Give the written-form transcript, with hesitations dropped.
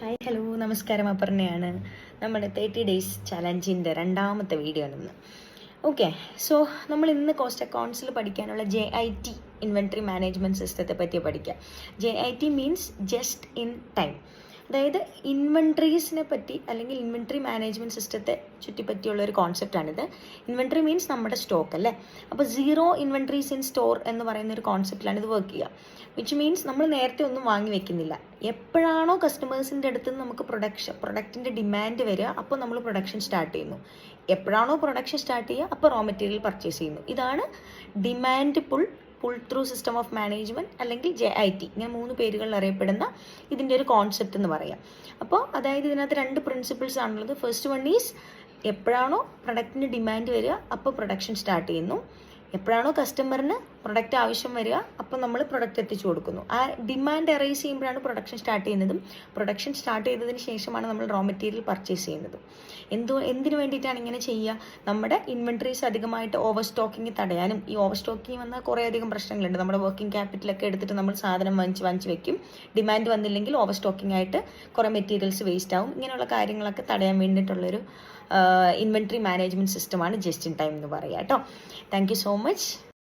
Hi hello നമസ്കാരം. അപർണയാണ്. നമ്മുടെ 30 days ചലഞ്ചിൻ്റെ രണ്ടാമത്തെ വീഡിയോ ആണ്. ഓക്കെ, സോ നമ്മൾ ഇന്ന് കോസ്റ്റ് അക്കൗണ്ട്സിൽ പഠിക്കാനുള്ള JIT ഇൻവെൻട്രി മാനേജ്മെൻറ്റ് സിസ്റ്റത്തെ പറ്റി പഠിക്കാം. JIT means just in time. അതായത് ഇൻവെൻട്രീസിനെ പറ്റി അല്ലെങ്കിൽ ഇൻവെൻട്രി മാനേജ്മെൻറ്റ് സിസ്റ്റത്തെ ചുറ്റിപ്പറ്റിയുള്ള ഒരു കോൺസെപ്റ്റാണിത്. ഇൻവെൻട്രി മീൻസ് നമ്മുടെ സ്റ്റോക്ക് അല്ലേ. അപ്പോൾ സീറോ ഇൻവെൻട്രീസ് ഇൻ സ്റ്റോർ എന്ന് പറയുന്ന ഒരു കോൺസെപ്റ്റിലാണ് ഇത് വർക്ക് ചെയ്യുക. വിച്ച് മീൻസ് നമ്മൾ നേരത്തെ ഒന്നും വാങ്ങി വെക്കുന്നില്ല. എപ്പോഴാണോ കസ്റ്റമേഴ്സിൻ്റെ അടുത്ത് നിന്ന് നമുക്ക് പ്രൊഡക്റ്റിൻ്റെ ഡിമാൻഡ് വരിക, അപ്പോൾ നമ്മൾ പ്രൊഡക്ഷൻ സ്റ്റാർട്ട് ചെയ്യുന്നു. എപ്പോഴാണോ പ്രൊഡക്ഷൻ സ്റ്റാർട്ട് ചെയ്യുക, അപ്പോൾ റോ മെറ്റീരിയൽ പർച്ചേസ് ചെയ്യുന്നു. ഇതാണ് demand pull through system of management അല്ലെങ്കിൽ JIT. ഇങ്ങനെ 3 പേരുകളിൽ അറിയപ്പെടുന്ന ഇതിൻ്റെ ഒരു കോൺസെപ്റ്റ് എന്ന് പറയാം. അപ്പോൾ അതായത് ഇതിനകത്ത് 2 പ്രിൻസിപ്പിൾസ് ആണുള്ളത്. ഫസ്റ്റ് വൺ ഈസ് എപ്പോഴാണോ പ്രൊഡക്റ്റിന് ഡിമാൻഡ് വരിക, അപ്പോൾ പ്രൊഡക്ഷൻ സ്റ്റാർട്ട് ചെയ്യുന്നു. എപ്പോഴാണോ കസ്റ്റമറിന് പ്രൊഡക്റ്റ് ആവശ്യം വരിക, അപ്പോൾ നമ്മൾ പ്രൊഡക്റ്റ് എത്തിച്ചു കൊടുക്കുന്നു. ആ ഡിമാൻഡ് അറൈസ് ചെയ്യുമ്പോഴാണ് പ്രൊഡക്ഷൻ സ്റ്റാർട്ട് ചെയ്യുന്നതും. പ്രൊഡക്ഷൻ സ്റ്റാർട്ട് ചെയ്തതിന് ശേഷമാണ് നമ്മൾ റോ മെറ്റീരിയൽ പർച്ചേസ് ചെയ്യുന്നതും. എന്തിനു വേണ്ടിയിട്ടാണ് ഇങ്ങനെ ചെയ്യുക? നമ്മുടെ ഇൻവെൻട്രീസ് അധികമായിട്ട് ഓവർ സ്റ്റോക്കിങ് തടയാനും. ഈ ഓവർ സ്റ്റോക്കിങ് വന്നാൽ കുറേ അധികം പ്രശ്നങ്ങളുണ്ട്. നമ്മുടെ വർക്കിംഗ് ക്യാപിറ്റലൊക്കെ എടുത്തിട്ട് നമ്മൾ സാധനം വാങ്ങിച്ച് വെക്കും. ഡിമാൻഡ് വന്നില്ലെങ്കിൽ ഓവർ സ്റ്റോക്കിംഗ് ആയിട്ട് കുറേ മെറ്റീരിയൽസ് വേസ്റ്റ് ആവും. ഇങ്ങനെയുള്ള കാര്യങ്ങളൊക്കെ തടയാൻ വേണ്ടിയിട്ടുള്ളൊരു ഇൻവെൻട്രി മാനേജ്മെൻറ്റ് സിസ്റ്റമാണ് ജസ്റ്റ് ഇൻ ടൈം എന്ന് പറയുക കേട്ടോ. Thank you so much.